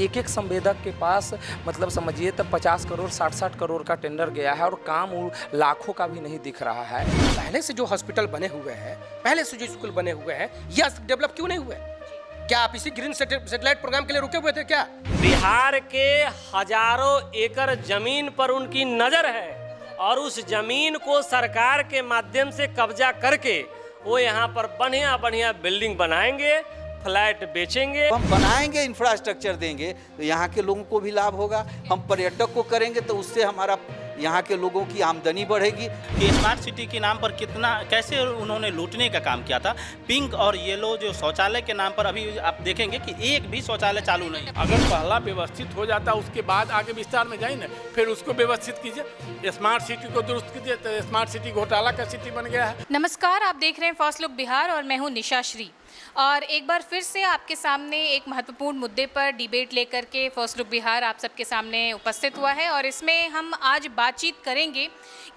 एक एक संवेदक के पास मतलब समझिए तो 50 करोड़ 60-60 करोड़ का टेंडर गया है और काम लाखों का भी नहीं दिख रहा है। पहले से जो हॉस्पिटल बने हुए हैं, पहले से जो स्कूल बने हुए हैं, ये आज तक डेवलप क्यों नहीं हुए? क्या आप इसी ग्रीन सैटेलाइट प्रोग्राम के लिए रुके हुए थे क्या? बिहार के हजारों एकड़ जमीन पर उनकी नजर है और उस जमीन को सरकार के माध्यम से कब्जा करके वो यहाँ पर बढ़िया बढ़िया बिल्डिंग बनाएंगे, फ्लैट बेचेंगे। हम बनाएंगे, इंफ्रास्ट्रक्चर देंगे तो यहाँ के लोगों को भी लाभ होगा। हम पर्यटक को करेंगे तो उससे हमारा यहाँ के लोगों की आमदनी बढ़ेगी। कि स्मार्ट सिटी के नाम पर कैसे उन्होंने लूटने का काम किया था। पिंक और येलो जो शौचालय के नाम पर अभी आप देखेंगे कि एक भी शौचालय चालू नहीं। अगर पहला व्यवस्थित हो जाता उसके बाद आगे विस्तार में जाए ना, फिर उसको व्यवस्थित कीजिए, स्मार्ट सिटी को दुरुस्त कीजिए। तो स्मार्ट सिटी घोटाला का सिटी बन गया है। नमस्कार, आप देख रहे हैं फर्स्ट लुक बिहार और मैं हूं निशा श्री। और एक बार फिर से आपके सामने एक महत्वपूर्ण मुद्दे पर डिबेट लेकर के फर्स्ट लुक बिहार आप सबके सामने उपस्थित हुआ है। और इसमें हम आज बातचीत करेंगे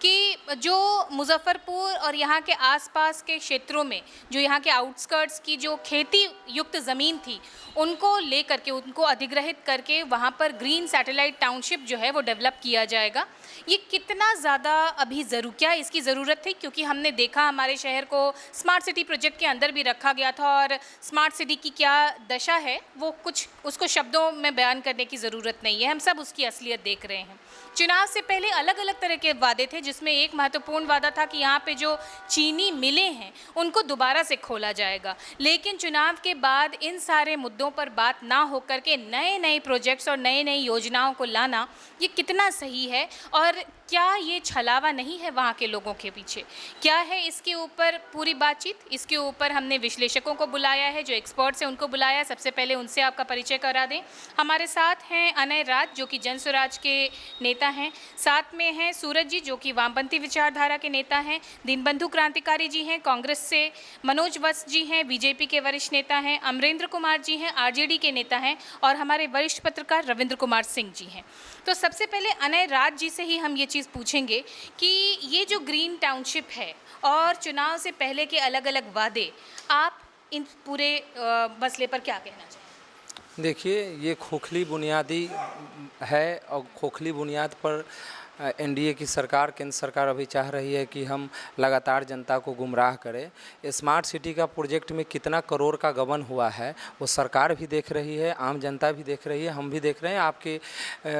कि जो मुजफ्फरपुर और यहाँ के आसपास के क्षेत्रों में जो यहाँ के आउटस्कर्ट्स की जो खेती युक्त ज़मीन थी उनको लेकर के, उनको अधिग्रहित करके वहाँ पर ग्रीन सैटेलाइट टाउनशिप जो है वो डेवलप किया जाएगा। ये कितना ज़्यादा अभी क्या इसकी ज़रूरत थी? क्योंकि हमने देखा हमारे शहर को स्मार्ट सिटी प्रोजेक्ट के अंदर भी रखा गया था और स्मार्ट सिटी की क्या दशा है वो कुछ उसको शब्दों में बयान करने की ज़रूरत नहीं है। हम सब उसकी असलियत देख रहे हैं। चुनाव से पहले अलग अलग तरह के वादे थे, जिसमें एक महत्वपूर्ण वादा था कि यहाँ पे जो चीनी मिलें हैं उनको दोबारा से खोला जाएगा। लेकिन चुनाव के बाद इन सारे मुद्दों पर बात ना होकर के नए नए प्रोजेक्ट्स और नई नई योजनाओं को लाना ये कितना सही है? और क्या ये छलावा नहीं है वहाँ के लोगों के पीछे? क्या है इसके ऊपर पूरी बातचीत? इसके ऊपर हमने विश्लेषकों को बुलाया है, जो एक्सपर्ट्स हैं उनको बुलाया है। सबसे पहले उनसे आपका परिचय करा दें। हमारे साथ हैं अनय राज जो कि जन स्वराज के नेता हैं, साथ में हैं सूरज जी जो कि वामपंथी विचारधारा के नेता हैं, दीनबंधु क्रांतिकारी जी हैं कांग्रेस से, मनोज वत्स जी हैं बीजेपी के वरिष्ठ नेता हैं, अमरेंद्र कुमार जी हैं आरजेडी के नेता हैं और हमारे वरिष्ठ पत्रकार रविंद्र कुमार सिंह जी हैं। तो सबसे पहले अनय राज जी से ही हम ये चीज़ पूछेंगे कि ये जो ग्रीन टाउनशिप है और चुनाव से पहले के अलग अलग वादे, आप इन पूरे मसले पर क्या कहना चाहेंगे? देखिए, ये खोखली बुनियादी है और खोखली बुनियाद पर एनडीए की सरकार, केंद्र सरकार अभी चाह रही है कि हम लगातार जनता को गुमराह करें। स्मार्ट सिटी का प्रोजेक्ट में कितना करोड़ का गबन हुआ है वो सरकार भी देख रही है, आम जनता भी देख रही है, हम भी देख रहे हैं, आपके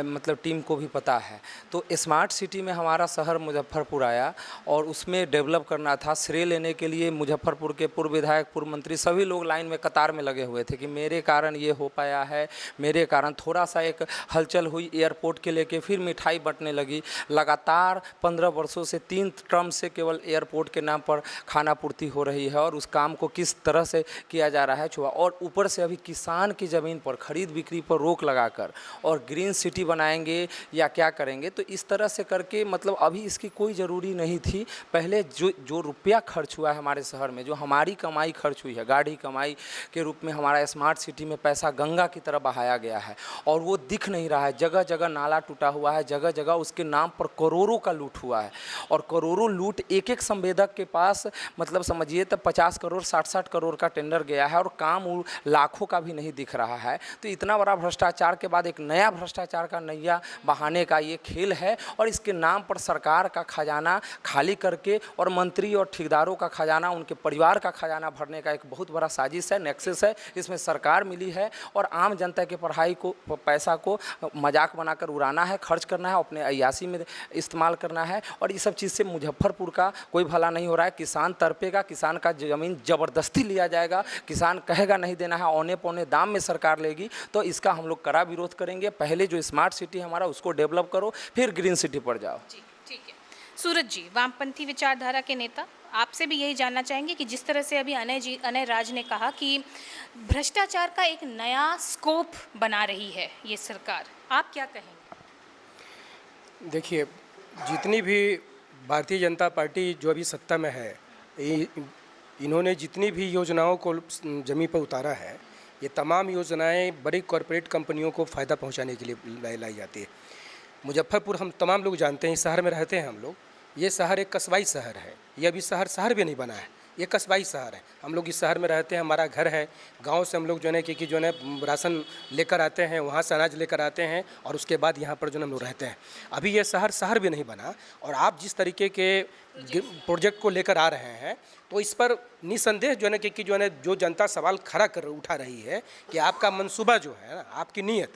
मतलब टीम को भी पता है। तो स्मार्ट सिटी में हमारा शहर मुजफ्फरपुर आया और उसमें डेवलप करना था। श्रेय लेने के लिए मुजफ्फरपुर के पूर्व विधायक, पूर्व मंत्री सभी लोग लाइन में कतार में लगे हुए थे कि मेरे कारण ये हो पाया है, मेरे कारण थोड़ा सा एक हलचल हुई एयरपोर्ट के लेके, फिर मिठाई बंटने लगी। लगातार 15 वर्षों से 3 टर्म से केवल एयरपोर्ट के नाम पर खाना पूर्ति हो रही है और उस काम को किस तरह से किया जा रहा है छुआ। और ऊपर से अभी किसान की ज़मीन पर खरीद बिक्री पर रोक लगाकर और ग्रीन सिटी बनाएंगे या क्या करेंगे। तो इस तरह से करके मतलब अभी इसकी कोई ज़रूरी नहीं थी। पहले जो रुपया खर्च हुआ है हमारे शहर में, जो हमारी कमाई खर्च हुई है, गाढ़ी कमाई के रूप में हमारा स्मार्ट सिटी में पैसा गंगा की तरह बहाया गया है और वो दिख नहीं रहा है। जगह जगह नाला टूटा हुआ है, जगह जगह उसके नाम पर करोड़ों का लूट हुआ है और करोड़ों लूट एक एक संवेदक के पास मतलब समझिए तो 50 करोड़ 60-60 करोड़ का टेंडर गया है और काम लाखों का भी नहीं दिख रहा है। तो इतना बड़ा भ्रष्टाचार के बाद एक नया भ्रष्टाचार का नैया बहाने का ये खेल है और इसके नाम पर सरकार का खजाना खाली करके और मंत्री और ठेकेदारों का खजाना, उनके परिवार का खजाना भरने का एक बहुत बड़ा साजिश है, नेक्सस है। इसमें सरकार मिली है और आम जनता के पढ़ाई को, पैसा को मजाक बनाकर उड़ाना है, खर्च करना है, अपने अय्यासी में इस्तेमाल करना है। और इस सब चीज़ से मुजफ्फरपुर का कोई भला नहीं हो रहा है। किसान तड़पेगा, किसान का ज़मीन ज़बरदस्ती लिया जाएगा, किसान कहेगा नहीं देना है, औने पौने दाम में सरकार लेगी। तो इसका हम लोग कड़ा विरोध करेंगे। पहले जो स्मार्ट सिटी हमारा उसको डेवलप करो, फिर ग्रीन सिटी पर जाओ। जी ठीक है। सूरज जी, वामपंथी विचारधारा के नेता, आपसे भी यही जानना चाहेंगे कि जिस तरह से अभी अनय राज ने कहा कि भ्रष्टाचार का एक नया स्कोप बना रही है ये सरकार, आप क्या कहेंगे? देखिए, जितनी भी भारतीय जनता पार्टी जो अभी सत्ता में है, इन्होंने जितनी भी योजनाओं को ज़मीन पर उतारा है, ये तमाम योजनाएं बड़ी कॉरपोरेट कंपनियों को फ़ायदा पहुंचाने के लिए लाई जाती है। मुजफ्फरपुर हम तमाम लोग जानते हैं, इस शहर में रहते हैं हम लोग। ये शहर एक कस्बाई शहर है, ये अभी शहर भी नहीं बना है। ये कस्बाई शहर है, हम लोग इस शहर में रहते हैं, हमारा घर है। गांव से हम लोग जो है कि जो है राशन लेकर आते हैं, वहाँ से अनाज लेकर आते हैं और उसके बाद यहाँ पर जो है हम लोग रहते हैं। अभी ये शहर भी नहीं बना और आप जिस तरीके के प्रोजेक्ट को लेकर आ रहे हैं तो इस पर निसंदेह जो है कि जो है जो जनता सवाल खड़ा कर उठा रही है कि आपका मंसूबा जो है ना, आपकी नीयत,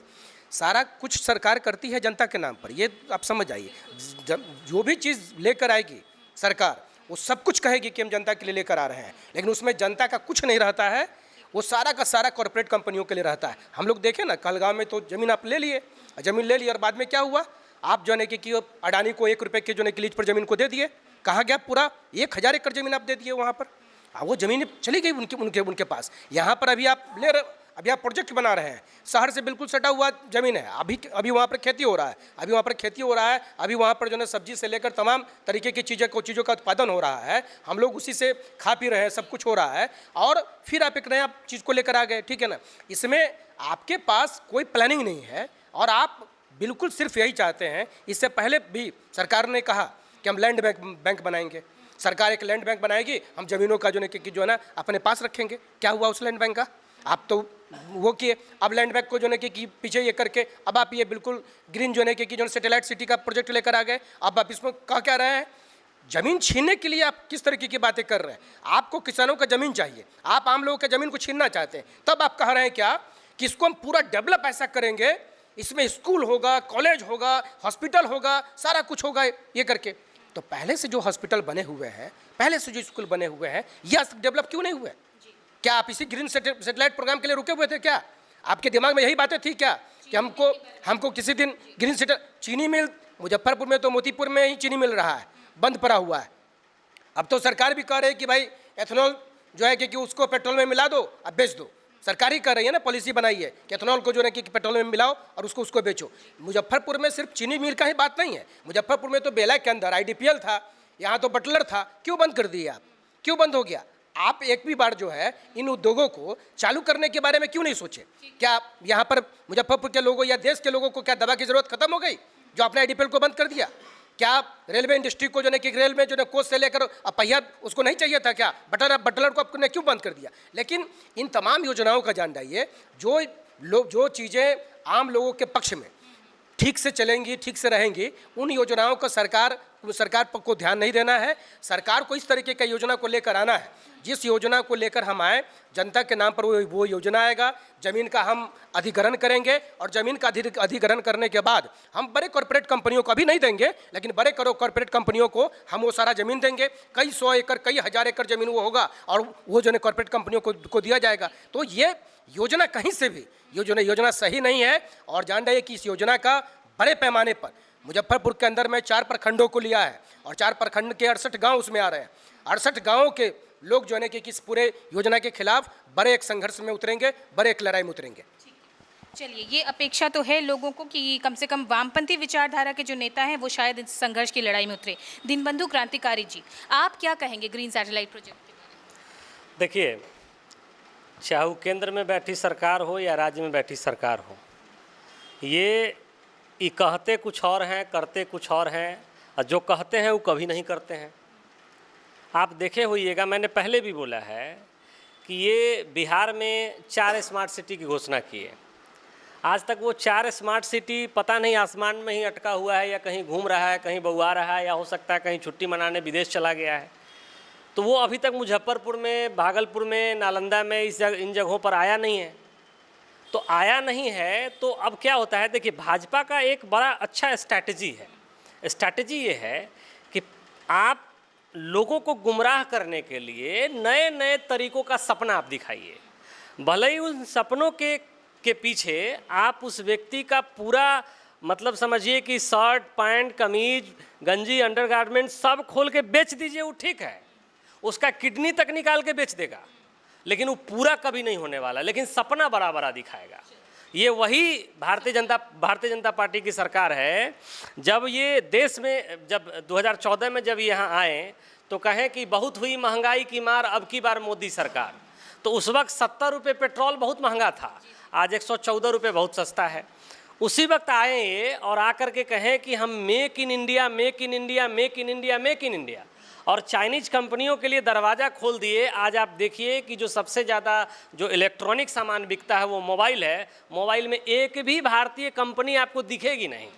सारा कुछ सरकार करती है जनता के नाम पर। ये आप समझ आइए, जो भी चीज़ लेकर आएगी सरकार वो सब कुछ कहेगी कि हम जनता के लिए लेकर आ रहे हैं, लेकिन उसमें जनता का कुछ नहीं रहता है, वो सारा का सारा कॉर्पोरेट कंपनियों के लिए रहता है। हम लोग देखें ना, कहलगांव में तो ज़मीन आप ले लिए, ज़मीन ले ली और बाद में क्या हुआ, आप जो है कि अडानी को 1 रुपये के जो है कि लीज पर ज़मीन को दे दिए। कहाँ गया पूरा 1000 एकड़ ज़मीन आप दे दिए वहाँ पर, वो ज़मीन चली गई उनके पास। यहाँ पर अभी आप ले रहे, अभी आप प्रोजेक्ट बना रहे हैं, शहर से बिल्कुल सटा हुआ ज़मीन है, अभी वहाँ पर खेती हो रहा है, अभी वहाँ पर जो है सब्जी से लेकर तमाम तरीके की चीज़ों का उत्पादन हो रहा है, हम लोग उसी से खा पी रहे हैं, सब कुछ हो रहा है, और फिर आप एक नया चीज़ को लेकर आ गए, ठीक है ना। इसमें आपके पास कोई प्लानिंग नहीं है और आप बिल्कुल सिर्फ यही चाहते हैं। इससे पहले भी सरकार ने कहा कि हम लैंड बैंक बनाएंगे, सरकार एक लैंड बैंक बनाएगी, हम ज़मीनों का जो है ना अपने पास रखेंगे। क्या हुआ उस लैंड बैंक का? आप तो वो किए, अब लैंड बैंक को जो है कि पीछे ये करके अब आप ये बिल्कुल ग्रीन जो है कि जो सैटेलाइट सिटी का प्रोजेक्ट लेकर आ गए। अब आप इसमें क्या रहे हैं, ज़मीन छीनने के लिए आप किस तरीके की बातें कर रहे हैं। आपको किसानों का ज़मीन चाहिए, आप आम लोगों का ज़मीन को छीनना चाहते हैं, तब आप कह रहे हैं क्या कि इसको हम पूरा डेवलप ऐसा करेंगे, इसमें स्कूल होगा, कॉलेज होगा, हॉस्पिटल होगा, सारा कुछ होगा ये करके। तो पहले से जो हॉस्पिटल बने हुए हैं, पहले से जो स्कूल बने हुए हैं, ये आज तक डेवलप क्यों नहीं हुए? क्या आप इसी ग्रीन सैटेलाइट प्रोग्राम के लिए रुके हुए थे क्या? आपके दिमाग में यही बातें थी क्या कि हमको किसी दिन ग्रीन सैटेलाइट? चीनी मिल मुजफ्फरपुर में तो मोतीपुर में ही चीनी मिल रहा है, बंद पड़ा हुआ है। अब तो सरकार भी कह रही है कि भाई एथेनॉल जो है कि उसको पेट्रोल में मिला दो, अब बेच दो। सरकार ही कर रही है ना, पॉलिसी बनाई है कि एथेनॉल को जो है कि पेट्रोल में मिलाओ और उसको बेचो। मुजफ्फरपुर में सिर्फ चीनी मिल का ही बात नहीं है, मुजफ्फरपुर में तो बेला के अंदर IDPL था, यहाँ तो बटलर था, क्यों बंद कर दिए आप? क्यों बंद हो गया? आप एक भी बार जो है इन उद्योगों को चालू करने के बारे में क्यों नहीं सोचे? क्या यहाँ पर मुजफ्फरपुर के लोगों या देश के लोगों को क्या दवा की जरूरत खत्म हो गई जो आपने IDPL को बंद कर दिया? क्या रेलवे इंडस्ट्री को जो है कि रेल में जो है कोच से लेकर पहिया उसको नहीं चाहिए था क्या? बटलर को आपने क्यों बंद कर दिया? लेकिन इन तमाम योजनाओं का जान जाइए, जो चीज़ें आम लोगों के पक्ष में ठीक से चलेंगी, ठीक से रहेंगी, उन योजनाओं का सरकार को ध्यान नहीं देना है। सरकार को इस तरीके का योजना को लेकर आना है, जिस योजना को लेकर हम आए, जनता के नाम पर वो योजना आएगा, ज़मीन का हम अधिग्रहण करेंगे और ज़मीन का अधिग्रहण करने के बाद हम बड़े कॉर्पोरेट कंपनियों को अभी नहीं देंगे, लेकिन बड़े कॉर्पोरेट कंपनियों को हम वो सारा ज़मीन देंगे, कई 100 एकड़ कई 1000 एकड़ ज़मीन वो होगा और वो जो है कॉर्पोरेट कंपनियों को दिया जाएगा। तो ये योजना कहीं से भी योजना सही नहीं है। और जान रहे कि इस योजना का बड़े पैमाने पर मुजफ्फरपुर के अंदर में 4 प्रखंडों को लिया है और 4 प्रखंड के 68 गाँव उसमें आ रहे हैं। 68 गाँवों के लोग जो है कि इस पूरे योजना के खिलाफ बड़े एक संघर्ष में उतरेंगे, बड़े एक लड़ाई में उतरेंगे। चलिए, ये अपेक्षा तो है लोगों को कि कम से कम वामपंथी विचारधारा के जो नेता हैं वो शायद इस संघर्ष की लड़ाई में उतरे। दीनबंधु क्रांतिकारी जी, आप क्या कहेंगे ग्रीन सैटेलाइट प्रोजेक्ट के बारे में? देखिए, चाहे वो केंद्र में बैठी सरकार हो या राज्य में बैठी सरकार हो, ये कहते कुछ और हैं, करते कुछ और हैं, और जो कहते हैं वो कभी नहीं करते हैं। आप देखे होइएगा, मैंने पहले भी बोला है कि ये बिहार में 4 स्मार्ट सिटी की घोषणा की है। आज तक वो 4 स्मार्ट सिटी पता नहीं आसमान में ही अटका हुआ है या कहीं घूम रहा है, कहीं बउआ रहा है, या हो सकता है कहीं छुट्टी मनाने विदेश चला गया है। तो वो अभी तक मुजफ्फरपुर में, भागलपुर में, नालंदा में इन जगहों पर आया नहीं है। तो आया नहीं है तो अब क्या होता है, देखिए भाजपा का एक बड़ा अच्छा स्ट्रैटेजी है। स्ट्रैटेजी ये है कि आप लोगों को गुमराह करने के लिए नए नए तरीकों का सपना आप दिखाइए। भले ही उन सपनों के पीछे आप उस व्यक्ति का पूरा मतलब समझिए कि शर्ट, पैंट, कमीज, गंजी, अंडरगारमेंट सब खोल के बेच दीजिए, वो ठीक है, उसका किडनी तक निकाल के बेच देगा, लेकिन वो पूरा कभी नहीं होने वाला, लेकिन सपना बड़ा बड़ा दिखाएगा। ये वही भारतीय जनता पार्टी की सरकार है। जब ये देश में, जब 2014 में जब यहाँ आए तो कहें कि बहुत हुई महंगाई की मार, अब की बार मोदी सरकार, तो उस वक्त 70 रुपये पेट्रोल बहुत महंगा था, आज 114 रुपये बहुत सस्ता है। उसी वक्त आए ये और आकर के कहें कि हम make in India, make in India, make in India, make in India, और चाइनीज कंपनियों के लिए दरवाज़ा खोल दिए। आज आप देखिए कि जो सबसे ज़्यादा जो इलेक्ट्रॉनिक सामान बिकता है वो मोबाइल है। मोबाइल में एक भी भारतीय कंपनी आपको दिखेगी नहीं।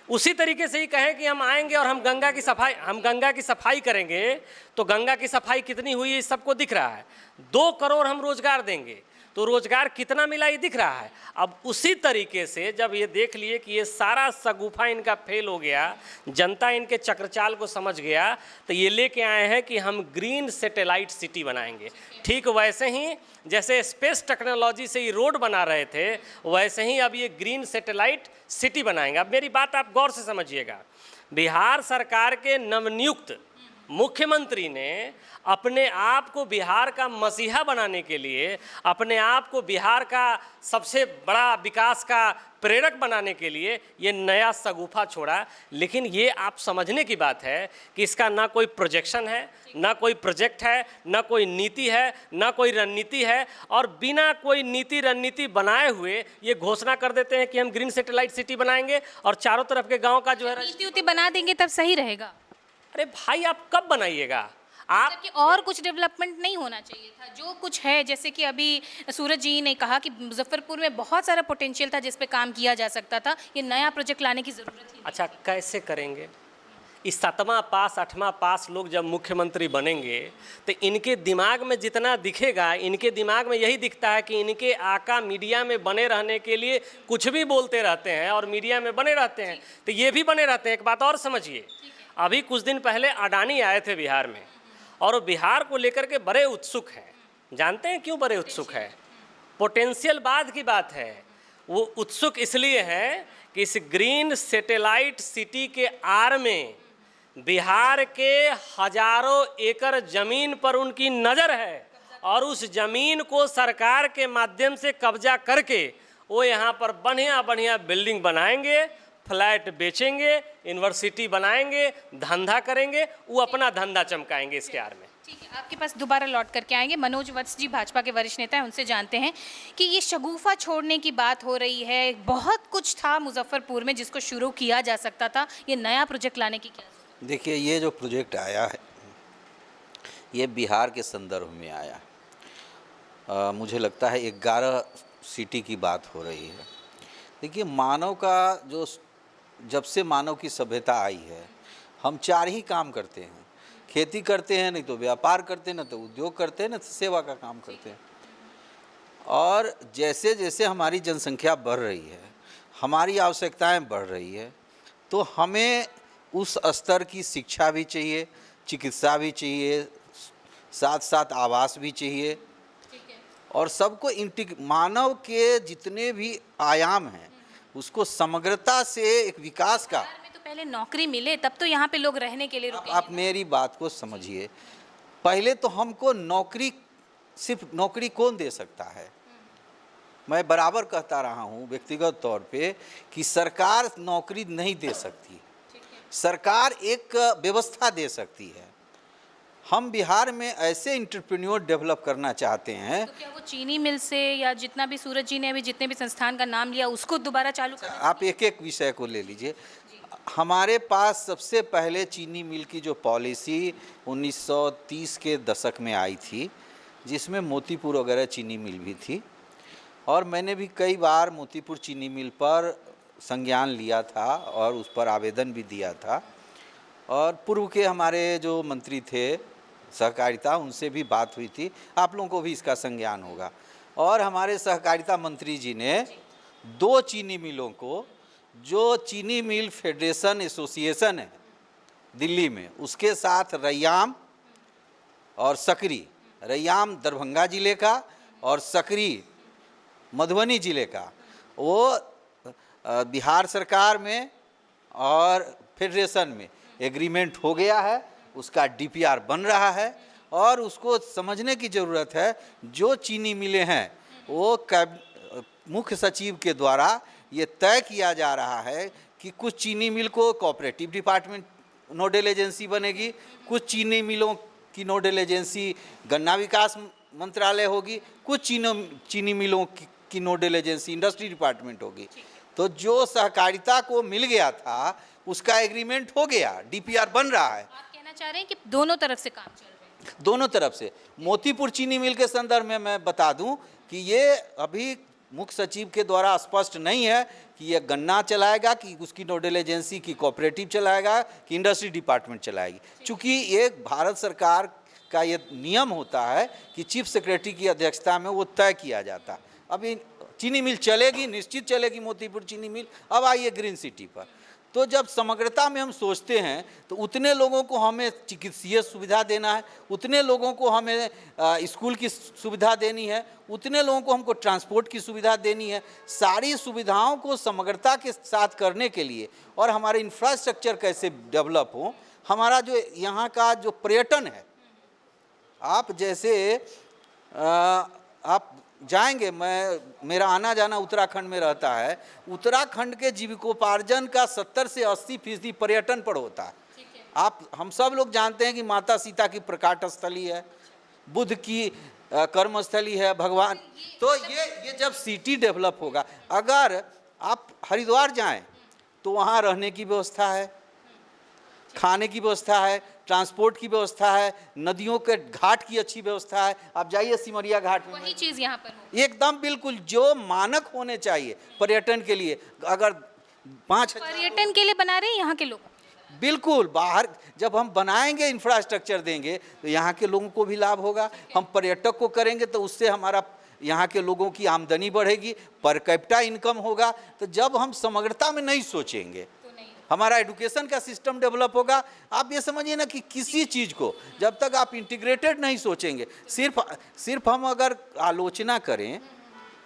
उसी तरीके से ही कहें कि हम आएंगे और हम गंगा की सफाई करेंगे, तो गंगा की सफाई कितनी हुई है सबको दिख रहा है। 2 करोड़ हम रोजगार देंगे, तो रोजगार कितना मिला ये दिख रहा है। अब उसी तरीके से जब ये देख लिए कि ये सारा सगुफा इनका फेल हो गया, जनता इनके चक्रचाल को समझ गया, तो ये लेके आए हैं कि हम ग्रीन सैटेलाइट सिटी बनाएंगे। ठीक वैसे ही जैसे स्पेस टेक्नोलॉजी से ये रोड बना रहे थे, वैसे ही अब ये ग्रीन सैटेलाइट सिटी बनाएंगे। अब मेरी बात आप गौर से समझिएगा। बिहार सरकार के नवनियुक्त मुख्यमंत्री ने अपने आप को बिहार का मसीहा बनाने के लिए, अपने आप को बिहार का सबसे बड़ा विकास का प्रेरक बनाने के लिए ये नया सगुफा छोड़ा। लेकिन ये आप समझने की बात है कि इसका ना कोई प्रोजेक्शन है, ना कोई प्रोजेक्ट है, ना कोई नीति है, ना कोई रणनीति है, और बिना कोई नीति रणनीति बनाए हुए ये घोषणा कर देते हैं कि हम ग्रीन सैटेलाइट सिटी बनाएंगे और चारों तरफ के गाँव का जो है नीति बना देंगे तब सही रहेगा। अरे भाई आप कब बनाइएगा? आप कि और कुछ डेवलपमेंट नहीं होना चाहिए था? जो कुछ है, जैसे कि अभी सूरज जी ने कहा कि मुजफ्फरपुर में बहुत सारा पोटेंशियल था जिस पे काम किया जा सकता था, ये नया प्रोजेक्ट लाने की ज़रूरत है। अच्छा, कैसे करेंगे? इस 7वां पास 8वां पास लोग जब मुख्यमंत्री बनेंगे तो इनके दिमाग में जितना दिखेगा, इनके दिमाग में यही दिखता है कि इनके आका मीडिया में बने रहने के लिए कुछ भी बोलते रहते हैं और मीडिया में बने रहते हैं, तो ये भी बने रहते हैं। एक बात और समझिए, अभी कुछ दिन पहले अडानी आए थे बिहार में, और वो बिहार को लेकर के बड़े उत्सुक हैं। जानते हैं क्यों बड़े उत्सुक है? पोटेंशियल बाद की बात है। वो उत्सुक इसलिए हैं कि इस ग्रीन सैटेलाइट सिटी के आड़ में बिहार के हजारों एकड़ जमीन पर उनकी नज़र है, और उस जमीन को सरकार के माध्यम से कब्जा करके वो यहाँ पर बढ़िया बढ़िया बिल्डिंग बनाएंगे, फ्लैट बेचेंगे, यूनिवर्सिटी बनाएंगे, धंधा करेंगे, वो अपना धंधा चमकाएंगे इसके आड़ में। ठीक है, आपके पास दोबारा लौट करके आएंगे। मनोज वत्स जी भाजपा के वरिष्ठ नेता हैं, उनसे जानते हैं कि ये शगुफा छोड़ने की बात हो रही है। बहुत कुछ था मुजफ्फरपुर में जिसको शुरू किया जा सकता था, ये नया प्रोजेक्ट लाने की क्या? देखिए, ये जो प्रोजेक्ट आया है ये बिहार के संदर्भ में आया। मुझे लगता है 11 सिटी की बात हो रही है। देखिए, मानव का जो जब से मानव की सभ्यता आई है, हम 4 ही काम करते हैं। खेती करते हैं, नहीं तो व्यापार करते हैं, नहीं तो उद्योग करते हैं, नहीं तो सेवा का काम करते हैं। और जैसे जैसे हमारी जनसंख्या बढ़ रही है, हमारी आवश्यकताएं बढ़ रही है, तो हमें उस स्तर की शिक्षा भी चाहिए, चिकित्सा भी चाहिए, साथ साथ आवास भी चाहिए, और सबको मानव के जितने भी आयाम हैं उसको समग्रता से एक विकास का। में तो पहले नौकरी मिले तब तो यहाँ पे लोग रहने के लिए रुके। आप मेरी बात को समझिए, पहले तो हमको नौकरी, सिर्फ नौकरी कौन दे सकता है? मैं बराबर कहता रहा हूँ व्यक्तिगत तौर पे कि सरकार नौकरी नहीं दे सकती, सरकार एक व्यवस्था दे सकती है। हम बिहार में ऐसे एंटरप्रेन्योर डेवलप करना चाहते हैं। तो क्या वो चीनी मिल से या जितना भी सूरज जी ने अभी जितने भी संस्थान का नाम लिया उसको दोबारा चालू करना? आप एक एक विषय को ले लीजिए। हमारे पास सबसे पहले चीनी मिल की जो पॉलिसी 1930 के दशक में आई थी, जिसमें मोतीपुर वगैरह चीनी मिल भी थी, और मैंने भी कई बार मोतीपुर चीनी मिल पर संज्ञान लिया था और उस पर आवेदन भी दिया था। और पूर्व के हमारे जो मंत्री थे सहकारिता, उनसे भी बात हुई थी। आप लोगों को भी इसका संज्ञान होगा। और हमारे सहकारिता मंत्री जी ने 2 चीनी मिलों को, जो चीनी मिल फेडरेशन एसोसिएशन है दिल्ली में, उसके साथ रैयाम और सकरी, रैयाम दरभंगा ज़िले का और सकरी मधुबनी ज़िले का, वो बिहार सरकार में और फेडरेशन में एग्रीमेंट हो गया है। उसका डीपीआर बन रहा है, और उसको समझने की ज़रूरत है। जो चीनी मिलें हैं वो मुख्य सचिव के द्वारा ये तय किया जा रहा है कि कुछ चीनी मिल को कोऑपरेटिव डिपार्टमेंट नोडल एजेंसी बनेगी, कुछ चीनी मिलों की नोडल एजेंसी गन्ना विकास मंत्रालय होगी, कुछ चीनी मिलों की नोडल एजेंसी इंडस्ट्री डिपार्टमेंट होगी। तो जो सहकारिता को मिल गया था उसका एग्रीमेंट हो गया, डीपीआर बन रहा है। आप कहना चाह रहे हैं कि दोनों तरफ से काम चल रहे हैं? दोनों तरफ से। मोतीपुर चीनी मिल के संदर्भ में मैं बता दूं कि ये अभी मुख्य सचिव के द्वारा स्पष्ट नहीं है कि ये गन्ना चलाएगा कि उसकी नोडल एजेंसी की कोऑपरेटिव चलाएगा कि इंडस्ट्री डिपार्टमेंट चलाएगी। चूँकि ये भारत सरकार का ये नियम होता है कि चीफ सेक्रेटरी की अध्यक्षता में वो तय किया जाता है। अभी चीनी मिल चलेगी, निश्चित चलेगी मोतीपुर चीनी मिल। अब आइए ग्रीन सिटी पर। तो जब समग्रता में हम सोचते हैं तो उतने लोगों को हमें चिकित्सीय सुविधा देना है, उतने लोगों को हमें स्कूल की सुविधा देनी है, उतने लोगों को हमको ट्रांसपोर्ट की सुविधा देनी है। सारी सुविधाओं को समग्रता के साथ करने के लिए और हमारे इंफ्रास्ट्रक्चर कैसे डेवलप हो, हमारा जो यहाँ का जो पर्यटन है, आप जैसे आप जाएंगे, मेरा आना जाना उत्तराखंड में रहता है। उत्तराखंड के जीविकोपार्जन का 70 से 80% पर्यटन पर होता है। हम सब लोग जानते हैं कि माता सीता की प्रकाट स्थली है, बुद्ध की कर्मस्थली है, भगवान। तो ये जब सिटी डेवलप होगा, अगर आप हरिद्वार जाएं तो वहाँ रहने की व्यवस्था है, खाने की व्यवस्था है, ट्रांसपोर्ट की व्यवस्था है, नदियों के घाट की अच्छी व्यवस्था है। आप जाइए सिमरिया घाट में, वही चीज यहाँ पर हो। एकदम बिल्कुल जो मानक होने चाहिए पर्यटन के लिए। अगर 5,000 पर्यटन के लिए बना रहे हैं यहाँ के लोग? बिल्कुल, बाहर जब हम बनाएंगे, इंफ्रास्ट्रक्चर देंगे तो यहाँ के लोगों को भी लाभ होगा। हम पर्यटक को करेंगे तो उससे हमारा यहाँ के लोगों की आमदनी बढ़ेगी, पर कैपिटा इनकम होगा। तो जब हम समग्रता में नहीं सोचेंगे, हमारा एजुकेशन का सिस्टम डेवलप होगा। आप ये समझिए ना कि किसी चीज़ को जब तक आप इंटीग्रेटेड नहीं सोचेंगे, सिर्फ हम अगर आलोचना करें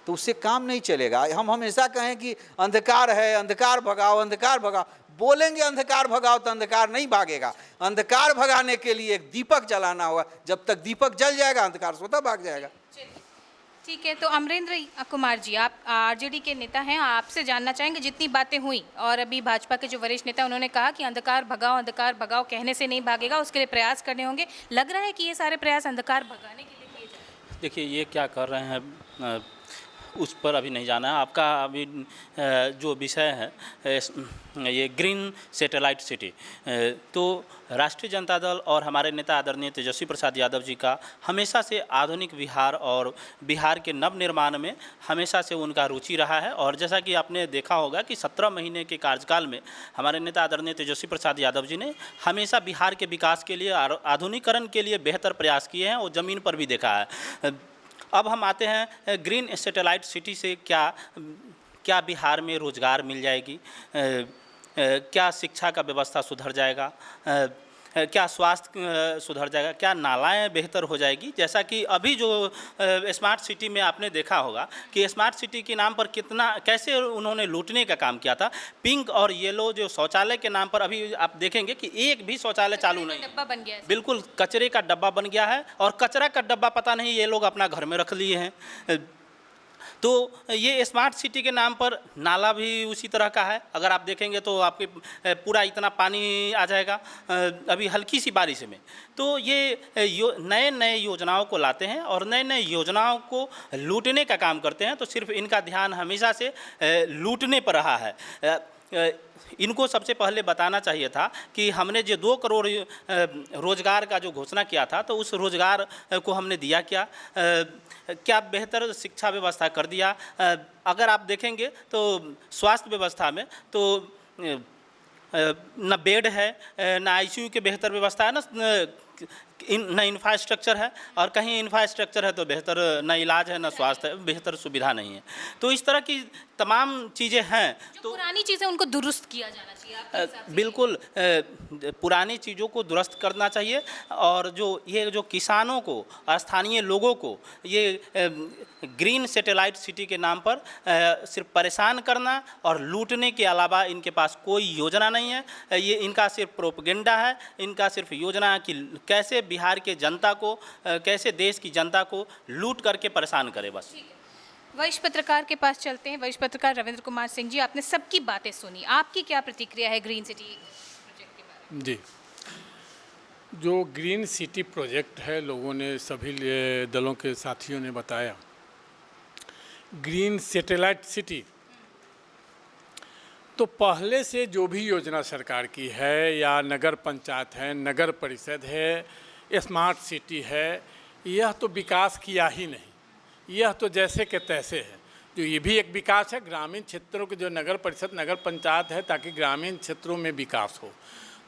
तो उससे काम नहीं चलेगा। हम हमेशा कहें कि अंधकार है, अंधकार भगाओ, अंधकार भगाओ, बोलेंगे अंधकार भगाओ तो अंधकार नहीं भागेगा। अंधकार भगाने के लिए एक दीपक जलाना होगा। जब तक दीपक जल जाएगा, अंधकार स्वतः भाग जाएगा। ठीक है, तो अमरेंद्र कुमार जी, आप आरजेडी के नेता हैं, आपसे जानना चाहेंगे, जितनी बातें हुई और अभी भाजपा के जो वरिष्ठ नेता उन्होंने कहा कि अंधकार भगाओ कहने से नहीं भागेगा, उसके लिए प्रयास करने होंगे। लग रहा है कि ये सारे प्रयास अंधकार भगाने के लिए किए जा रहे हैं? देखिए, ये क्या कर रहे हैं उस पर अभी नहीं जाना है। आपका अभी जो विषय है ये ग्रीन सैटेलाइट सिटी, तो राष्ट्रीय जनता दल और हमारे नेता आदरणीय तेजस्वी प्रसाद यादव जी का हमेशा से आधुनिक बिहार और बिहार के नवनिर्माण में हमेशा से उनका रुचि रहा है। और जैसा कि आपने देखा होगा कि 17 महीने के कार्यकाल में हमारे नेता आदरणीय तेजस्वी प्रसाद यादव जी ने हमेशा बिहार के विकास के लिए, आधुनिकीकरण के लिए बेहतर प्रयास किए हैं और ज़मीन पर भी देखा है। अब हम आते हैं ग्रीन सैटेलाइट सिटी से क्या बिहार में रोज़गार मिल जाएगी, क्या शिक्षा का व्यवस्था सुधर जाएगा, क्या स्वास्थ्य सुधर जाएगा, क्या नालाएं बेहतर हो जाएगी। जैसा कि अभी जो स्मार्ट सिटी में आपने देखा होगा कि स्मार्ट सिटी के नाम पर कैसे उन्होंने लूटने का काम किया था। पिंक और येलो जो शौचालय के नाम पर अभी आप देखेंगे कि एक भी शौचालय चालू नहीं, डब्बा बन गया है। बिल्कुल कचरे का डब्बा बन गया है। और कचरा का डब्बा पता नहीं ये लोग अपना घर में रख लिए हैं। तो ये स्मार्ट सिटी के नाम पर नाला भी उसी तरह का है। अगर आप देखेंगे तो आपके पूरा इतना पानी आ जाएगा अभी हल्की सी बारिश में। तो ये नए योजनाओं को लाते हैं और नए योजनाओं को लूटने का काम करते हैं। तो सिर्फ इनका ध्यान हमेशा से लूटने पर रहा है। इनको सबसे पहले बताना चाहिए था कि हमने जो 2 करोड़ रोजगार का जो घोषणा किया था, तो उस रोजगार को हमने दिया क्या बेहतर शिक्षा व्यवस्था कर दिया। अगर आप देखेंगे तो स्वास्थ्य व्यवस्था में तो न बेड है, न आईसीयू की बेहतर व्यवस्था है, न इंफ्रास्ट्रक्चर है। और कहीं इंफ्रास्ट्रक्चर है तो बेहतर न इलाज है, न स्वास्थ्य है, बेहतर सुविधा नहीं है। तो इस तरह की तमाम चीज़ें हैं। तो पुरानी चीज़ें उनको दुरुस्त किया जाना चाहिए आपके हिसाब से? बिल्कुल पुरानी चीज़ों को दुरुस्त करना चाहिए। और जो किसानों को, स्थानीय लोगों को ये ग्रीन सैटेलाइट सिटी के नाम पर सिर्फ परेशान करना और लूटने के अलावा इनके पास कोई योजना नहीं है। ये इनका सिर्फ प्रोपेगेंडा है। इनका सिर्फ योजना है कि कैसे बिहार के जनता को, कैसे देश की जनता को लूट करके परेशान करे बस। वरिष्ठ पत्रकार के पास चलते हैं। वरिष्ठ पत्रकार रविंद्र कुमार सिंह जी, आपने सबकी बातें सुनी, आपकी क्या प्रतिक्रिया है ग्रीन सिटी प्रोजेक्ट के बारे में? जी, जो ग्रीन सिटी प्रोजेक्ट है, लोगों ने, सभी दलों के साथियों ने बताया, ग्रीन सैटेलाइट सिटी तो पहले से जो भी योजना सरकार की है, या नगर पंचायत है, नगर परिषद है, स्मार्ट सिटी है, यह तो विकास किया ही नहीं, यह तो जैसे के तैसे है। जो ये भी एक विकास है, ग्रामीण क्षेत्रों के जो नगर परिषद नगर पंचायत है, ताकि ग्रामीण क्षेत्रों में विकास हो,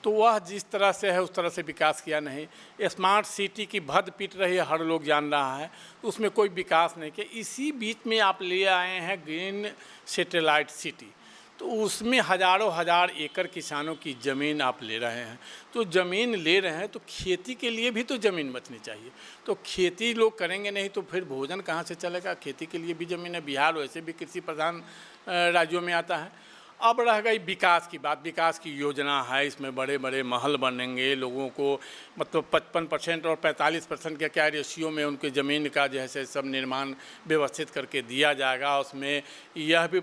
तो वह जिस तरह से है उस तरह से विकास किया नहीं। स्मार्ट सिटी की भद पीट रही है, हर लोग जान रहा है, तो उसमें कोई विकास नहीं किया। इसी बीच में आप ले आए हैं ग्रीन सैटेलाइट सिटी, तो उसमें हजारों हजार एकड़ किसानों की ज़मीन आप ले रहे हैं। तो ज़मीन ले रहे हैं तो खेती के लिए भी तो ज़मीन बचनी चाहिए। तो खेती लोग करेंगे नहीं तो फिर भोजन कहाँ से चलेगा? खेती के लिए भी ज़मीन है। बिहार वैसे भी कृषि प्रधान राज्यों में आता है। अब रह गई विकास की बात। विकास की योजना है, इसमें बड़े बड़े महल बनेंगे, लोगों को मतलब 55% और 45% के क्या रेशियो में उनके ज़मीन का जैसे सब निर्माण व्यवस्थित करके दिया जाएगा। उसमें यह भी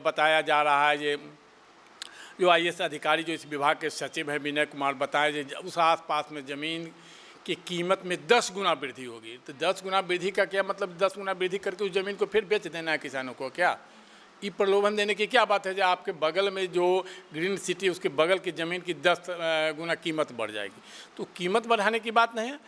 बताया जा रहा है, ये जो IAS अधिकारी जो इस विभाग के सचिव हैं विनय कुमार बताए, उस आसपास में ज़मीन की कीमत में 10 गुना वृद्धि होगी। तो 10 गुना वृद्धि का क्या मतलब? 10 गुना वृद्धि करके उस ज़मीन को फिर बेच देना है किसानों को? क्या ये प्रलोभन देने की क्या बात है? जो आपके बगल में जो ग्रीन सिटी उसके बगल की ज़मीन की 10 गुना कीमत बढ़ जाएगी। तो कीमत बढ़ाने की बात नहीं है।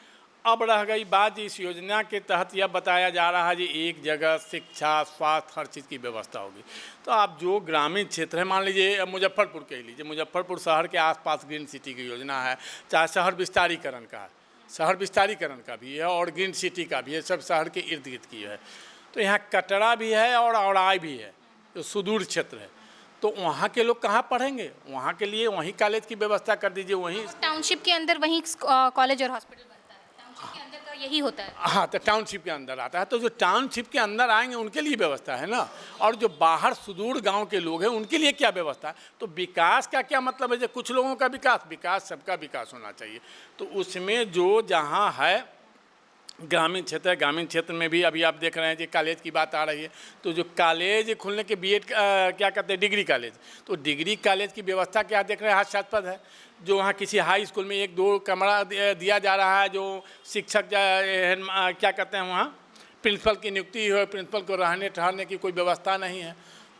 अब रह गई बात, इस योजना के तहत यह बताया जा रहा है कि एक जगह शिक्षा, स्वास्थ्य, हर चीज़ की व्यवस्था होगी। तो आप जो ग्रामीण क्षेत्र है, मान लीजिए मुजफ्फरपुर कह लीजिए, मुजफ्फरपुर शहर के आसपास ग्रीन सिटी की योजना है, चाहे शहर विस्तारीकरण का है, शहर विस्तारीकरण का भी है और ग्रीन सिटी का भी है, सब शहर के इर्द गिर्द की है। तो यहाँ कटरा भी है और औड़ाई भी है, जो सुदूर क्षेत्र है। तो वहाँ के लोग कहाँ पढ़ेंगे? वहाँ के लिए वहीं कॉलेज की व्यवस्था कर दीजिए। वहीं टाउनशिप के अंदर वहीं कॉलेज और हॉस्पिटल बनता है, टाउनशिप के अंदर का यही होता है। हाँ, तो टाउनशिप के अंदर आता है। तो जो टाउनशिप के अंदर आएंगे उनके लिए व्यवस्था है ना, और जो बाहर सुदूर गांव के लोग हैं उनके लिए क्या व्यवस्था है? तो विकास का क्या मतलब है? जो कुछ लोगों का विकास, विकास सबका विकास होना चाहिए। तो उसमें जो जहाँ है ग्रामीण क्षेत्र है, ग्रामीण क्षेत्र में भी अभी आप देख रहे हैं कि कॉलेज की बात आ रही है। तो जो कॉलेज खुलने के बीएड क्या कहते हैं, डिग्री कॉलेज, तो डिग्री कॉलेज की व्यवस्था क्या देख रहे हैं? हास्यास्पद है। जो वहाँ किसी हाई स्कूल में 1-2 कमरा दिया जा रहा है, जो शिक्षक क्या कहते हैं वहाँ प्रिंसिपल की नियुक्ति हो, प्रिंसिपल को रहने ठहरने की कोई व्यवस्था नहीं है,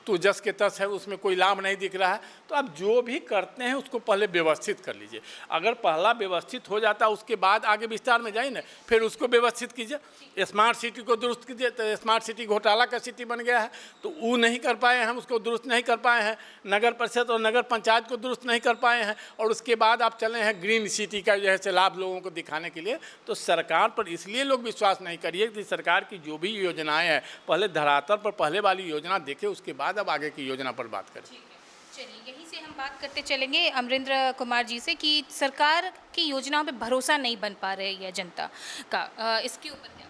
तो जस के तस है, उसमें कोई लाभ नहीं दिख रहा है। तो आप जो भी करते हैं उसको पहले व्यवस्थित कर लीजिए। अगर पहला व्यवस्थित हो जाता है उसके बाद आगे विस्तार में जाइए ना, फिर उसको व्यवस्थित कीजिए। स्मार्ट सिटी को दुरुस्त कीजिए। तो स्मार्ट सिटी घोटाला का सिटी बन गया है, तो वो नहीं कर पाए, हम उसको दुरुस्त नहीं कर पाए हैं। नगर परिषद और नगर पंचायत को दुरुस्त नहीं कर पाए हैं, और उसके बाद आप चले हैं ग्रीन सिटी का जैसे लाभ लोगों को दिखाने के लिए। तो सरकार पर इसलिए लोग विश्वास नहीं करिए कि सरकार की जो भी योजनाएँ हैं पहले धरातल पर पहले वाली योजना देखें, उसके बाद अब आगे की योजना पर बात करें। चलिए, यहीं से हम बात करते चलेंगे अमरेंद्र कुमार जी से कि सरकार की योजनाओं पे भरोसा नहीं बन पा रही है जनता का, इसके ऊपर क्या?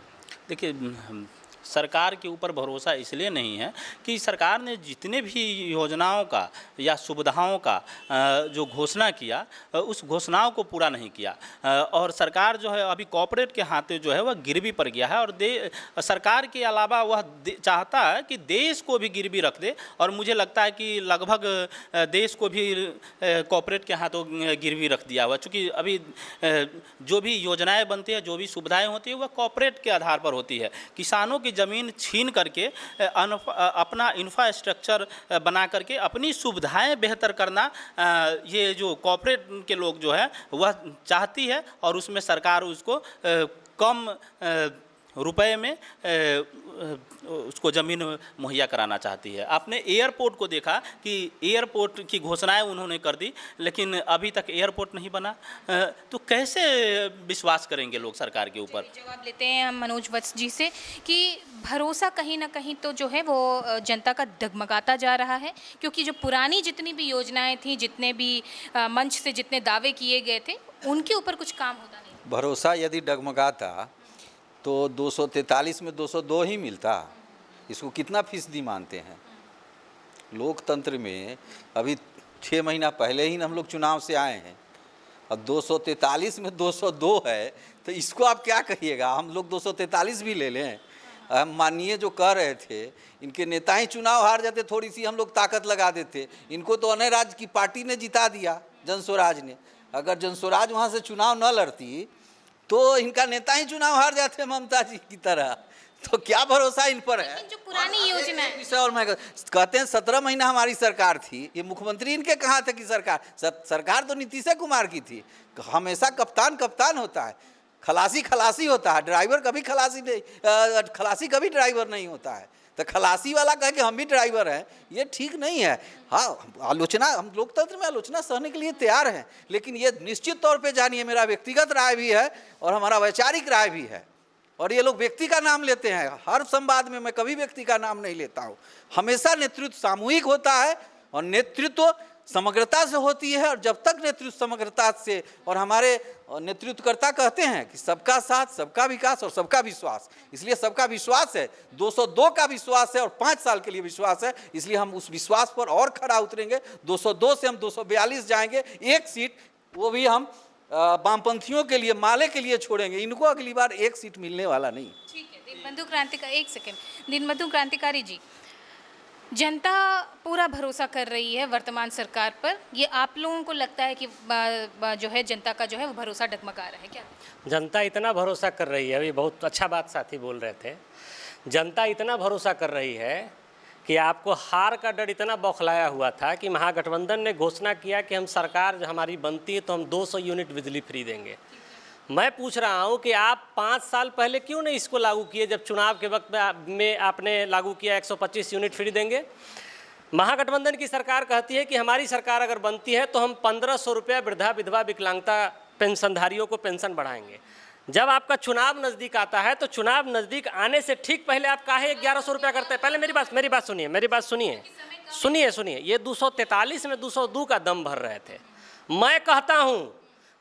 देखिए, सरकार के ऊपर भरोसा इसलिए नहीं है कि सरकार ने जितने भी योजनाओं का या सुविधाओं का जो घोषणा किया, उस घोषणाओं को पूरा नहीं किया। और सरकार जो है अभी कॉर्पोरेट के हाथे जो है वह गिरवी पर गया है, और सरकार के अलावा वह चाहता है कि देश को भी गिरवी रख दे। और मुझे लगता है कि लगभग देश को भी कॉर्पोरेट के हाथों गिरवी रख दिया हुआ, चूँकि अभी जो भी योजनाएँ बनती है, जो भी सुविधाएँ होती है, वह कॉर्पोरेट के आधार पर होती है। किसानों की ज़मीन छीन करके अपना इंफ्रास्ट्रक्चर बना करके अपनी सुविधाएं बेहतर करना, ये जो कॉर्पोरेट के लोग जो है वह चाहती है, और उसमें सरकार उसको कम रुपए में उसको ज़मीन मुहैया कराना चाहती है। आपने एयरपोर्ट को देखा कि एयरपोर्ट की घोषणाएं उन्होंने कर दी, लेकिन अभी तक एयरपोर्ट नहीं बना। तो कैसे विश्वास करेंगे लोग सरकार के ऊपर? जवाब लेते हैं हम मनोज वत्स जी से कि भरोसा कहीं ना कहीं तो जो है वो जनता का डगमगाता जा रहा है, क्योंकि जो पुरानी जितनी भी योजनाएं थी, जितने भी मंच से जितने दावे किए गए थे, उनके ऊपर कुछ काम होता नहीं। भरोसा यदि डगमगाता तो 243 में 202 ही मिलता। इसको कितना फीसदी मानते हैं? लोकतंत्र में अभी 6 महीना पहले ही हम लोग चुनाव से आए हैं, और 243 में 202 है, तो इसको आप क्या कहिएगा? हम लोग 243 भी ले लें। हम माननीय जो कह रहे थे, इनके नेता ही चुनाव हार जाते, थोड़ी सी हम लोग ताकत लगा देते। इनको तो अन्य राज्य की पार्टी ने जिता दिया, जनस्वराज ने। अगर जनस्वराज वहाँ से चुनाव न लड़ती तो इनका नेता ही चुनाव हार जाते, ममता जी की तरह। तो क्या भरोसा इन पर है? लेकिन जो पुरानी योजना है, विषय और मैं कहते हैं 17 महीना हमारी सरकार थी, ये मुख्यमंत्री इनके कहाँ थे कि सरकार तो नीतीश कुमार की थी। हमेशा कप्तान कप्तान होता है, खलासी खलासी होता है, ड्राइवर कभी खलासी नहीं, खलासी कभी ड्राइवर नहीं होता है। तो खलासी वाला कहे कि हम भी ड्राइवर हैं, ये ठीक नहीं है। हाँ, आलोचना, हम लोकतंत्र में आलोचना सहने के लिए तैयार हैं, लेकिन ये निश्चित तौर पे जानिए मेरा व्यक्तिगत राय भी है और हमारा वैचारिक राय भी है। और ये लोग व्यक्ति का नाम लेते हैं, हर संवाद में मैं कभी व्यक्ति का नाम नहीं लेता हूँ। हमेशा नेतृत्व सामूहिक होता है और नेतृत्व समग्रता से होती है। और जब तक नेतृत्व समग्रता से, और हमारे नेतृत्वकर्ता कहते हैं कि सबका साथ, सबका विकास और सबका विश्वास, इसलिए सबका विश्वास है, 202 का विश्वास है और 5 साल के लिए विश्वास है। इसलिए हम उस विश्वास पर और खरा उतरेंगे। 202 से हम 242 जाएंगे, एक सीट वो भी हम वामपंथियों के लिए, माले के लिए छोड़ेंगे। इनको अगली बार एक सीट मिलने वाला नहीं। ठीक है। दीनबंधु क्रांतिकारी, एक सेकेंड, दीनबंधु क्रांतिकारी जी, जनता पूरा भरोसा कर रही है वर्तमान सरकार पर, ये आप लोगों को लगता है कि जो है जनता का जो है वो भरोसा डगमगा रहा है क्या? जनता इतना भरोसा कर रही है, अभी बहुत अच्छा बात साथी बोल रहे थे, जनता इतना भरोसा कर रही है कि आपको हार का डर इतना बौखलाया हुआ था कि महागठबंधन ने घोषणा किया कि हम सरकार हमारी बनती है तो हम 200 यूनिट बिजली फ्री देंगे। मैं पूछ रहा हूं कि आप 5 साल पहले क्यों नहीं इसको लागू किए, जब चुनाव के वक्त में आपने लागू किया 125 यूनिट फ्री देंगे। महागठबंधन की सरकार कहती है कि हमारी सरकार अगर बनती है तो हम 1500 रुपया वृद्धा विधवा विकलांगता पेंशनधारियों को पेंशन बढ़ाएंगे। जब आपका चुनाव नज़दीक आता है तो चुनाव नज़दीक आने से ठीक पहले आप काहे 1100 रुपया करते हैं? पहले मेरी बात सुनिए। ये 243 में 202 का दम भर रहे थे। मैं कहता हूँ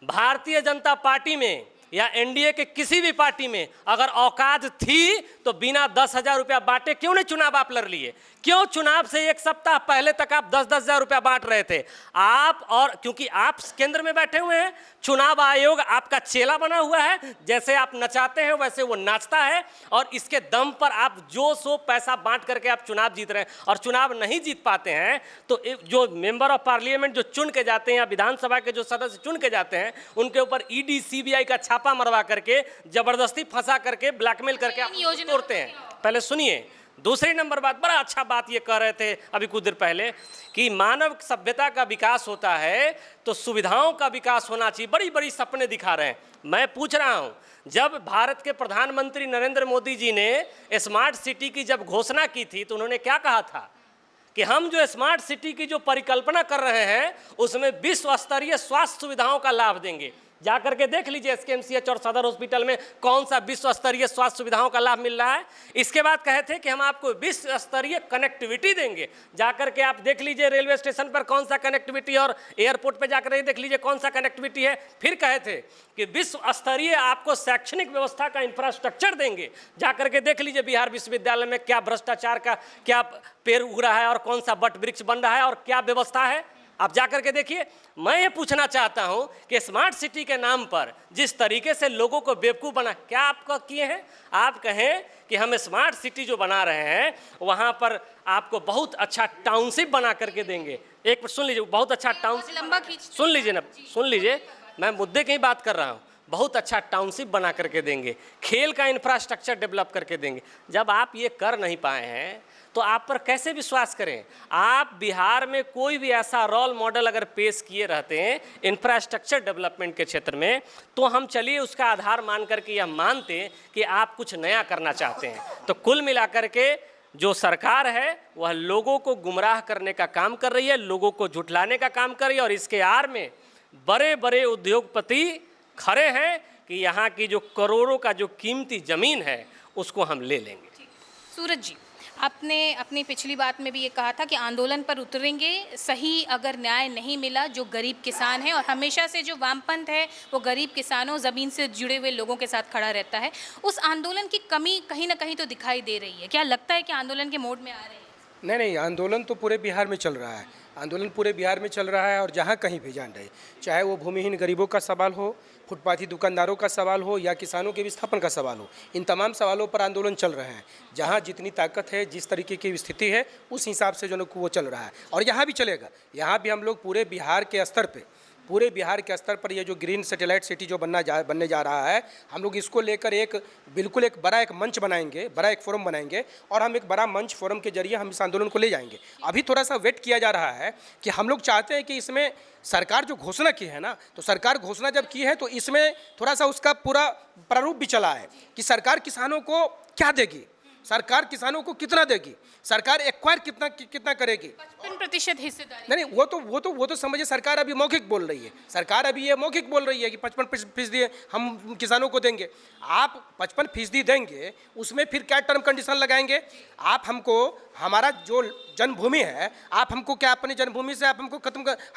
भारतीय जनता पार्टी में या एनडीए के किसी भी पार्टी में अगर औकात थी तो बिना 10,000 रुपया बांटे क्यों नहीं चुनाव आप लड़ लिए? क्यों चुनाव से एक सप्ताह पहले तक आप 10-10 हज़ार रुपया बांट रहे थे आप? और क्योंकि आप केंद्र में बैठे हुए हैं, चुनाव आयोग आपका चेला बना हुआ है, जैसे आप नचाते हैं वैसे वो नाचता है, और इसके दम पर आप जो सो पैसा बांट करके आप चुनाव जीत रहे हैं। और चुनाव नहीं जीत पाते हैं तो जो मेंबर ऑफ पार्लियामेंट जो चुन के जाते हैं या विधानसभा के जो सदस्य चुन के जाते हैं, उनके ऊपर ईडी सीबीआई का छापा मरवा करके, जबरदस्ती फंसा करके, ब्लैकमेल करके आप तोड़ते हैं। पहले सुनिए। दूसरी नंबर बात, बड़ा अच्छा बात ये कह रहे थे अभी कुछ देर पहले कि मानव सभ्यता का विकास होता है तो सुविधाओं का विकास होना चाहिए। बड़ी बड़ी सपने दिखा रहे हैं। मैं पूछ रहा हूँ, जब भारत के प्रधानमंत्री नरेंद्र मोदी जी ने स्मार्ट सिटी की जब घोषणा की थी तो उन्होंने क्या कहा था कि हम जो स्मार्ट सिटी की जो परिकल्पना कर रहे हैं उसमें विश्व स्तरीय स्वास्थ्य सुविधाओं का लाभ देंगे। जाकर के देख लीजिए एसकेएमसीएच और सदर हॉस्पिटल में कौन सा विश्व स्तरीय स्वास्थ्य सुविधाओं का लाभ मिल रहा है। इसके बाद कहे थे कि हम आपको विश्व स्तरीय कनेक्टिविटी देंगे। जाकर के आप देख लीजिए रेलवे स्टेशन पर कौन सा कनेक्टिविटी, और एयरपोर्ट पे जाकर देख लीजिए कौन सा कनेक्टिविटी है। फिर कहे थे कि विश्व स्तरीय आपको शैक्षणिक व्यवस्था का इंफ्रास्ट्रक्चर देंगे। जाकर के देख लीजिए बिहार विश्वविद्यालय में क्या भ्रष्टाचार का क्या पेड़ उग रहा है और कौन सा बट वृक्ष बन रहा है और क्या व्यवस्था है, आप जाकर के देखिए। मैं ये पूछना चाहता हूं कि स्मार्ट सिटी के नाम पर जिस तरीके से लोगों को बेवकूफ़ बना, क्या आप किए हैं? आप कहें कि हम स्मार्ट सिटी जो बना रहे हैं वहां पर आपको बहुत अच्छा टाउनशिप बना करके देंगे। एक सुन लीजिए, बहुत अच्छा टाउनशिप, सुन लीजिए, मैं मुद्दे की बात कर रहा हूँ। बहुत अच्छा टाउनशिप बना करके देंगे, खेल का इंफ्रास्ट्रक्चर डेवलप करके देंगे। जब आप ये कर नहीं पाए हैं तो आप पर कैसे विश्वास करें? आप बिहार में कोई भी ऐसा रोल मॉडल अगर पेश किए रहते हैं इंफ्रास्ट्रक्चर डेवलपमेंट के क्षेत्र में, तो हम चलिए उसका आधार मान करके यह मानते हैं कि आप कुछ नया करना चाहते हैं। तो कुल मिलाकर के जो सरकार है वह लोगों को गुमराह करने का काम कर रही है, लोगों को झुठलाने का काम कर रही है, और इसके आड़ में बड़े बड़े उद्योगपति खड़े हैं कि यहाँ की जो करोड़ों का जो कीमती ज़मीन है उसको हम ले लेंगे। सूरज जी, आपने अपनी पिछली बात में भी ये कहा था कि आंदोलन पर उतरेंगे सही अगर न्याय नहीं मिला जो गरीब किसान है, और हमेशा से जो वामपंथ है वो गरीब किसानों, ज़मीन से जुड़े हुए लोगों के साथ खड़ा रहता है। उस आंदोलन की कमी कहीं ना कहीं तो दिखाई दे रही है। क्या लगता है कि आंदोलन के मोड में आ रहे हैं? नहीं, आंदोलन तो पूरे बिहार में चल रहा है। आंदोलन पूरे बिहार में चल रहा है, और जहाँ कहीं भी जान रहे, चाहे वो भूमिहीन गरीबों का सवाल हो, फुटपाथी दुकानदारों का सवाल हो, या किसानों के विस्थापन का सवाल हो, इन तमाम सवालों पर आंदोलन चल रहे हैं। जहाँ जितनी ताकत है, जिस तरीके की स्थिति है, उस हिसाब से जो वो चल रहा है, और यहाँ भी चलेगा। यहाँ भी हम लोग पूरे बिहार के स्तर पे पूरे बिहार के स्तर पर ये जो ग्रीन सैटेलाइट सिटी जो बनने जा रहा है, हम लोग इसको लेकर बिल्कुल एक बड़ा एक मंच बनाएंगे, बड़ा एक फोरम बनाएंगे और हम एक बड़ा मंच फोरम के जरिए हम इस आंदोलन को ले जाएंगे। अभी थोड़ा सा वेट किया जा रहा है कि हम लोग चाहते हैं कि इसमें सरकार जो घोषणा की है ना, तो सरकार घोषणा जब की है तो इसमें थोड़ा सा उसका पूरा प्रारूप भी चला है कि सरकार किसानों को क्या देगी, सरकार किसानों को कितना देगी, सरकार एक्वायर कितना करेगी। 55% हिस्सेदारी। नहीं, वो तो समझिए सरकार अभी मौखिक बोल रही है। सरकार अभी ये मौखिक बोल रही है कि 55% हम किसानों को देंगे। आप 55% देंगे, उसमें फिर क्या टर्म कंडीशन लगाएंगे? आप हमको हमारा जो जन्मभूमि है, आप हमको क्या अपनी जन्मभूमि से आप हमको